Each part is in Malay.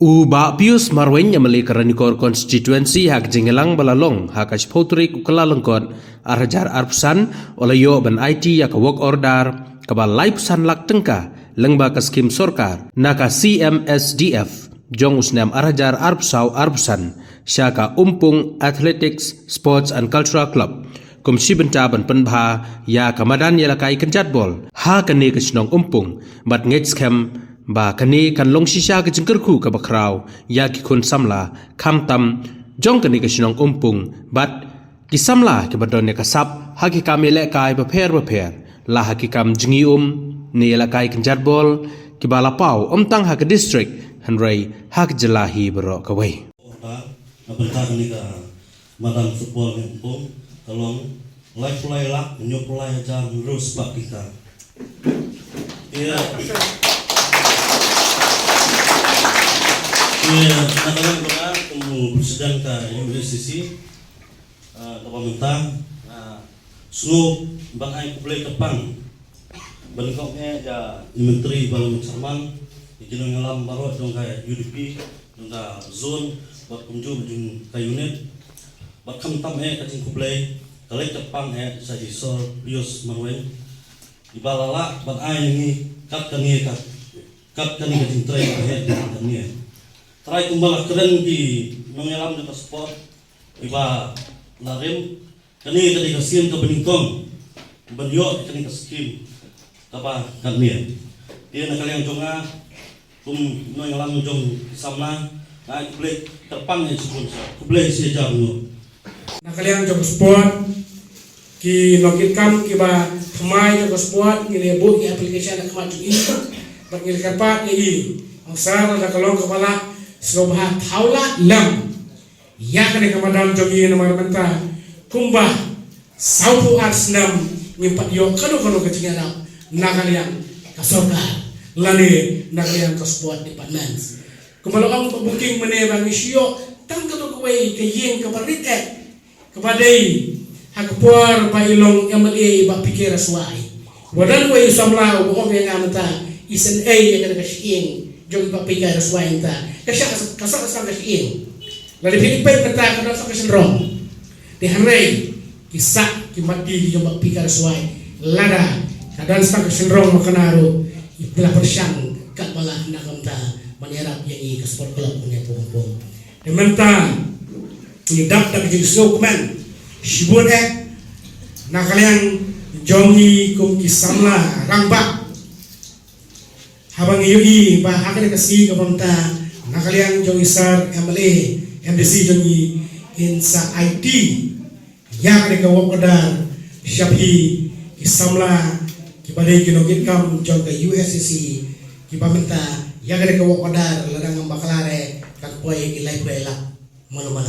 Uba Pius Marwen Yamali Karanikor constituency hak jingelang balalong hak ashpotri kukalalengkon arhajar arpsan olayo ban IT yak work order kabal laipsan lak tengka lengba ka skim sorkar naka CMSDF jong usnam arhajar arpsau arpsan syaka umpung athletics sports and cultural club kum shibenta ban penbha ya kamadan yalakai kenjatbol ha kane kasnong umpung bat ngetskem ba kani kan long shisha ke jengkerku ka bakrau ya ki kun samla kham tam jong kani ke sinong umpung bat ki samla ke badon ne kasap ha ki kamele kai ba pher la ha ki kam jingi ne la kai kan jatbol ki bala pau tang ha ke district hanrai ha ke jelahi bro ka wei bentar ni ka madam football ni umpung kalong live play lak nyuplai jam terus bak kita nadalang benar temu presiden ka USCC pemerintah sungguh bangai kublai kepang bentuknya ya menteri balang sarman ikinong ngalam baro dong ka UDP dong ka zone buat kunjung jung ka unit buat kamtam kacing kublai kalai kepang sa isor Pius Marwen ibalala bangai ni kat kani kacing tray ka kani try kumbala keren di mengelam di sport iba larim kani tadi kaskim ke beningkong benyo kani kaskim apa kami dia nak kalian jonga kum mengelam jong samna na kublek terpang yang sebut kublek sia jamu nak kalian jong sport ki login kam ki ba kemai jong sport ni lebu ki aplikasi nak maju ini bagi kapat ni asal ada kalong kepala Sobha taula lam ya kene kamadam jogi nomor benta kumba saupu arsnam nyimpat yo kanu kecingaram nakalian kasorga lani nakalian kasport department kumbalo ang booking mene bang isyo tang katu kuway kayeng kaparitet kepadai hakpuar bailong MLA ba pikir aswai wadan way samla o nga ngamta isen ay yang kasing jong papikir aswai ta kasar kasing lalu Filipin kata kada sa kasenrong di hanray kisah kimati jong papikir aswai lada kadan sa kasenrong makanaro ipla persyang kat bala nakamta menyerap yang i sport club punya pungpung dementa ni daftar jadi dokumen shibun nakalian jongi kum kisamla rangba habang yui ba akan kasih kepada nakalian jongi sar MLA MDC jongi insa IT yang ada kawak kadar syafi kisamla kibadai kinogit kam jong ke USCC kibamenta yang ada kawak kadar ladang bakalare kakpoy ilai kuela mana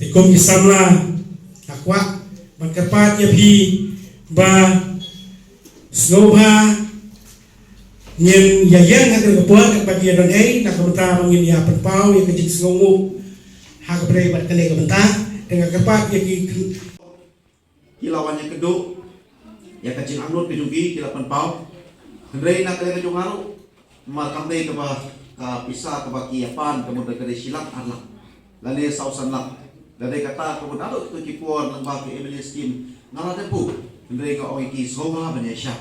tikum kisamla takwa magkapat yapi ba snowha nyen yayang akan kebuat kepada don nakamta mangin ya perpau yang kecil snowmu hak beri bat kene kebentar dengan kepat yaki kilawannya keduk ya kecil amnut kejugi kilapan pau hendrai nak kene kejung haru markam dei keba ka pisa keba kiapan kemudian kene silak arlak lalu sausan lak dari kata kemudian ada tu kipuan lembah ke Emily Scheme ngala tepu hendrai ka oi ki soha banyasya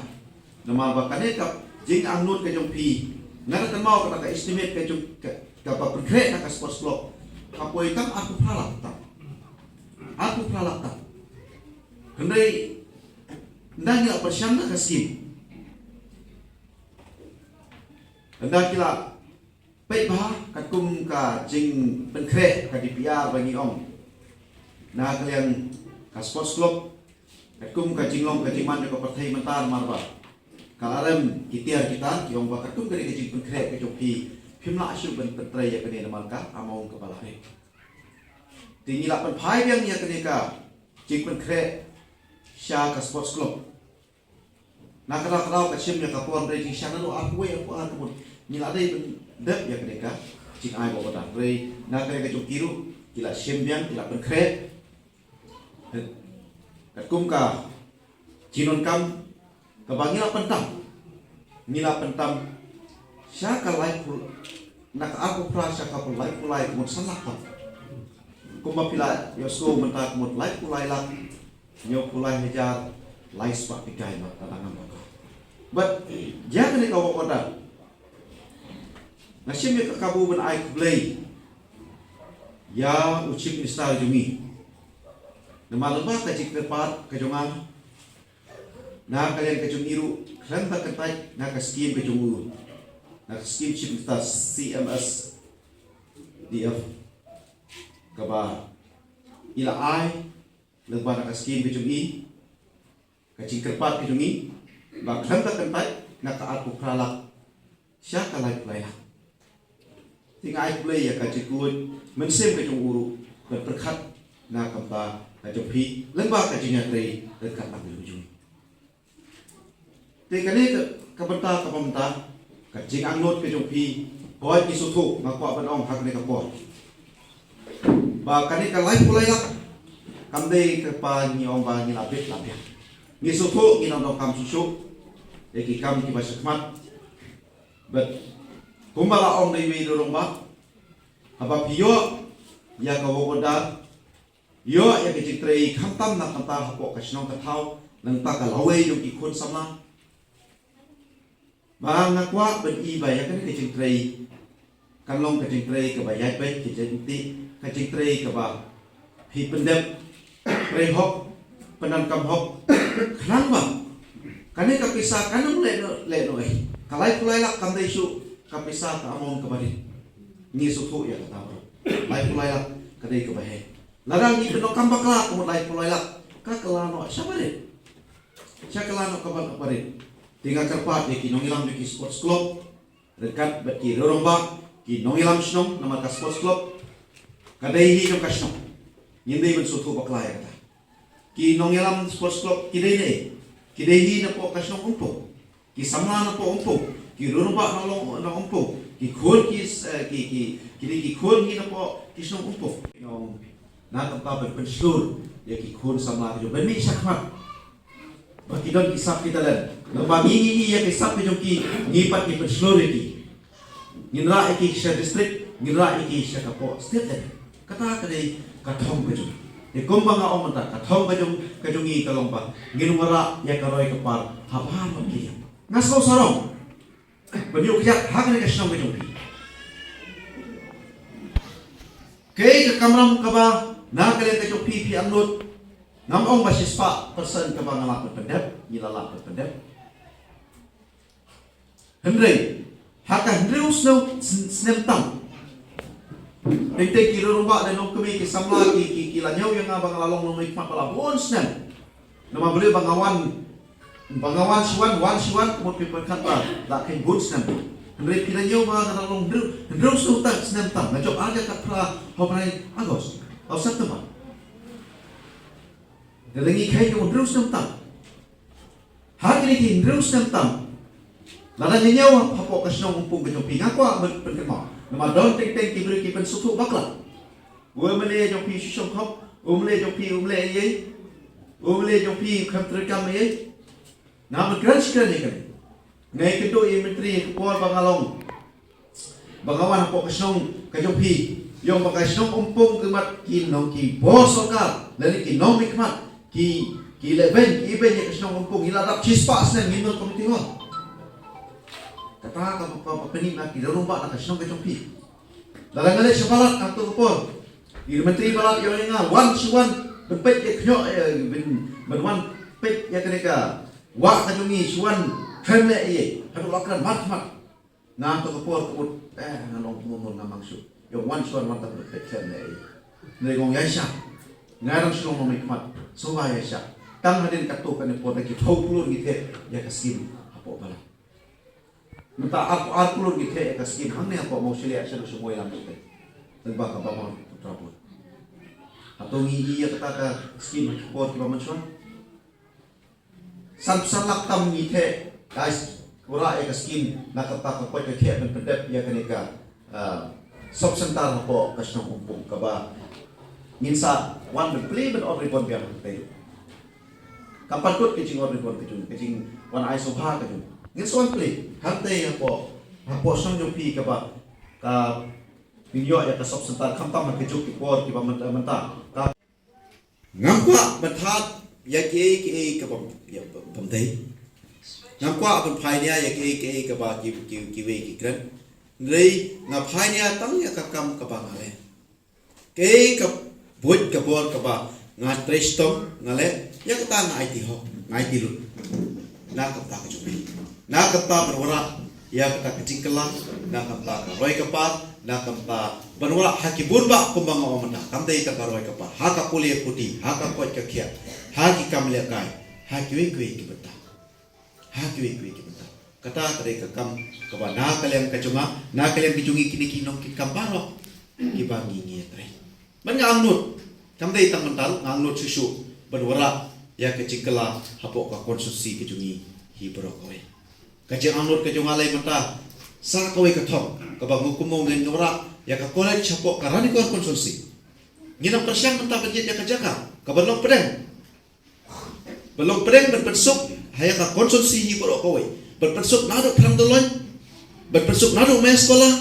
nama bakane kap jing angnut ke jong pi ngara kan mau kata estimate ke jong ka pa konkret ka sports club kapoi kam aku pralak ta hendai ndang ya persyang ka skim anda kila pai bah katum ka jing konkret ka DPR bagi ong na kalian ka sports club katum ka jinglong ka jiman ka partai mentar marba kalarem kitiar kita yang bakatum dari kecil konkret ke joki pimla asyuk ben petrai ya kene marka among kepala he tinggi 8 phai yang ya kene ka jing konkret sya ka sports club na kala ka sim ya ka pon dari jing sya no aku aku nila dei ben dep ya kene ka jing ai bo bata rei na kene ka jokiru kila sim yang kila konkret katum ka jinon kam kabangila pentam nila pentam syaka lai aku prasa kapal pulai kumut sanlak kap. Kumba pila yosko mentak kumut pulai lak. Nyo pulai hejar lai spak pikai mak tangan baka. But jangan ni kau koda. Nasim ya kabu ben ai kublai. Ya ucip istar jumi. Nama lembah kajik tepat kajongan. Na kalian kajung iru renta kentai na kaskim kajung uru. Na kaskim chip kita CMS DF kaba ila ai lembah na kaskim kajung i kajing tepat kajung i ba renta kentai na ka aku kralak sya kalai playa. Tinggal ai play ya kajik kuat mensem kajung uru berkat na kamba kajung pi lembah kajingnya teri dekat nak ujung. Tekani kebentar kajing angnot kajung pi boy isutu ngakwa benong hak ni kapor. Ba kani kalai pulai lak kamde ke pa ni ong ba ni lapit. Ni sutu ni nong kam susu eki kam ki basakmat. But kumbala ong dei wi dorong ba apa pio ya kawoda yo ya kajing trei khamtam na kanta hapo kasnong kathau nang ta kalawe yung ikon sama. Ba ngakwa ben i ba ya kan kajing trei kanlong kajing trei ke ba yai pe kajing ti kajing trei ke ba hi pendep trei hok penan kam hok klang ba kane kapisa kanong le no ai kalai pulai lak kam dei su kapisa ka amon ke bari ni su thu ya kata ba lai pulai lak ka dei ke ba he larang ni beno kam bakla ko lai pulai lak ka kalano sabare sya kalano ka ba bari. Tinggal kerpat di kinongilam di sports club dekat beki roromba kinongilam snong nama ka sports club kadai hi jong kasnong nyindai ben sutu bakla ya kata kinongilam sports club kidai hi na po kasnong umpo ki samla na po umpo ki roromba na umpo ki khol ki khol hi na po kisnong umpo nong na tampa ben penslur ya ki khol samla jo ben mi sakmat bagi don kisap kita dan nabagi ya kisap jo ki ngipat ki penslur ki nginra ki sha district nginra ki sha kapo state kata kadai kathom ka jo e kombanga omanta kathom ka jo ngi kalompa nginwara ya karoi kapar haba ma ki ngaso sarong bagi ukya hak ne kasnong ka jo ki kei ka kamram ka ba na kale ka jo pi anut ngam ba sispa person ka ba ngalak pendep nilalak pendep Henry haka Henry usno snemtam Dite kilo rumah dan nom kami kisamla ki lanyaw yang abang lalong nom ikmat pala bon snem nama beli bangawan siwan mo piperkat ba la ken bon snem Henry kilanyaw ba lalong Henry usno tak snemtam ngajok aja kat pra hobrai Agos atau September Dalangi kay ko Drews ng tam. Hagi ni Drews ng tam. Lala ninyaw hapo kasnong umpong ganyong pingakwa berkema. Nama don ting kibri kipen sutu bakla. Umle jong pi shisong hop, umle jong pi ye. Umle jong pi kamtrekam ye. Nama grans kan ye kan. Ngai kedo menteri kual bangalong. Bangawan hapo kasnong kanyong pi. Yung bakasnong umpong kemat kinong ki bosokal. Lali kinong mikmat. Ki leben ki iben ya kasnong umpong hiladap chispas na ngino komitingon kata ka pening na ki rumba na kasnong kajong pi dalangale sa balat ang tukupor di menteri balat yo nga wan benpet ya knyo ben wan pet ya kaneka wa kajungi suwan hemle ye hadu lakran mat na tukupor kut nganong mumur ngamang su yo wan suwan wan tak pet hemle ye negong yaisha ngarang sulong mamikmat sobaya siya tang hadin katukan ni po nagi thopulur githe ya kaskim apo bala mata arpulur githe ya kaskim hangne apo mo silia siya sumoy lang githe nagba ka ba mo putra atong iya kata skim po ki ba mansuan samsalak tam githe guys kura ya kaskim nakata ko githe ben pendep ya kanika sob sentar apo kasnong umpong ka ba minsa wan play ben on report biar tayo kapan kot kecing on report kecing wan ai sobha kecing ngin so play hante apo song jopi ka ba ka pinyo ya ka sop sentar khamtam ke juk ki por ki ba menta ka ngam kwa bathat ya ke ka bam ya bam dei ngam kwa ban phai nia ya ke ka ba ki we ki kran rei ngam phai nia tang ya ka kam ka ba ngale ke ka buat ka por ka ba nga trestom ngale ya ka ta ngai ti ho ngai ti lu na ka ta ka juk na ka ta berwara ya ka ta kecingkela na ka ta ka roi ka pa na ka ta berwara haki burba kumbang omanda kam dei ta roi ka pa ha ka kulie puti ha ka kot ka khia ha ki kam le kai ha ki we ki beta ha ki we ki beta kata ka kam ka ba na ka lem ka chunga na ka lem ki chungi kini kinong ki kam baro ki ba ngi ngi tre man ngang nut kam dei tang mental ngang nut susu berwara ya kecingkela hapok ka konsumsi ki chungi hi bro kowe kajang anut kajang alai mata sa kowe ka thong ka ba ngukumo ngen ngora ya ka college chapok karani ko konsumsi ngina persyang mata budget ya ka jaga ka belong pedeng berpensuk haya ka konsumsi hi bro kowe berpensuk nado pram doloi berpensuk nado mes sekolah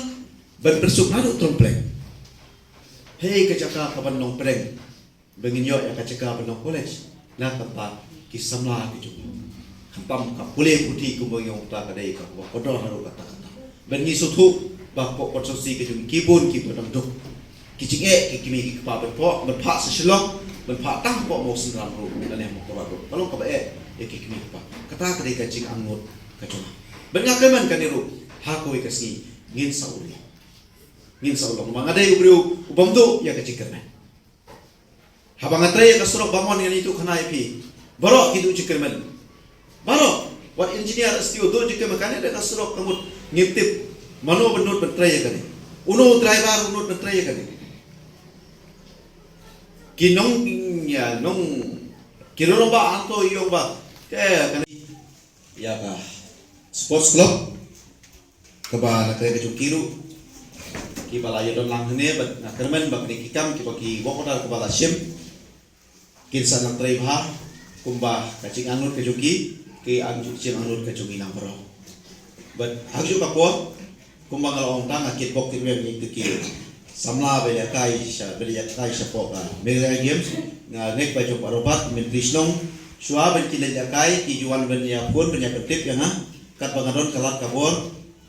berpensuk nado trompleng hei ka jaga ka belong pedeng benginyo ya ka jaga belong college na tempat kisamla ki jung pam ka pule puti ku bang ta ka dei ka wa kodor haru kata kata ben ni suthu ba ko konsumsi ke jung kibun ki bodam duk ki jinge ki kimi ki pa ben po ben pha sa shilong ben pha tang po mo sin ram ru dan em ko ba ru kalau ka ba e ki kimi pa kata ka dei ka jing angut ka jung ben nga keman ka ni ru ha ko ka si ngin sauri ngin saulong ma ngadai ubriu ubam du ya ka jikerna habang atre ka surok bamon ni itu khana ipi borok ki du jikerman Baro, wat engineer stio do jike makane de kasro kamut ngintip mano benut bentraya kane. Uno driver unut bentraya kane. Kinong ya nong kirolo ba anto iyo ba. Kaya kane ya ka sports club kaba na kaya kiru ki bala ya don lang ne bat na kermen ba ni kikam ki bagi wokota ka bala sim kinsa na driver kumba kacing anut ke joki ke angjuk cing anut ke jungi nang bro but angjuk apa kumbang kalau orang tang akit pok kimem ni ke samla beli kai sapok ka mega games nga nek pa jok parobat min krisnong suwa ben kile kai ki juan ben ya pun ben ya ketip ya nga kat bangadon kalat kabor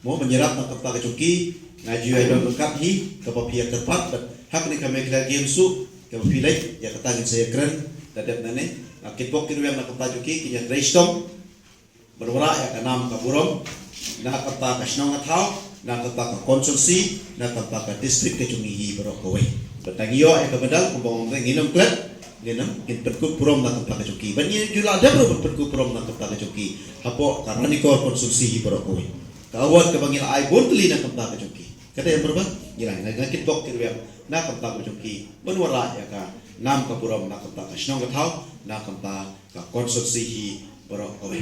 mo menyerap na kapta ke jungi nga juai don lengkap hi ke papia terpat but hak ni ka mega games su ke pilek ya katangin saya keren dadap nane akit pok kimem na kapta jungi kinya kristom berwara ya kanam kaburom na kata kasnong atau na kata ka konsumsi na kata ka distrik ke jungi berokowe betangiyo ya kabedal kumbang nginam klet nginam kin perku purom na kata ka jungi banyi jula ada bro perku purom na kata ka jungi hapo karena ni kor konsumsi berokowe kawat ka bangil ai bontli na kata ka jungi kata yang berba ngira ngakit bok kirwem na kata ka jungi berwara ya ka nam kaburom na kata kasnong atau na kata ka konsumsi berokowe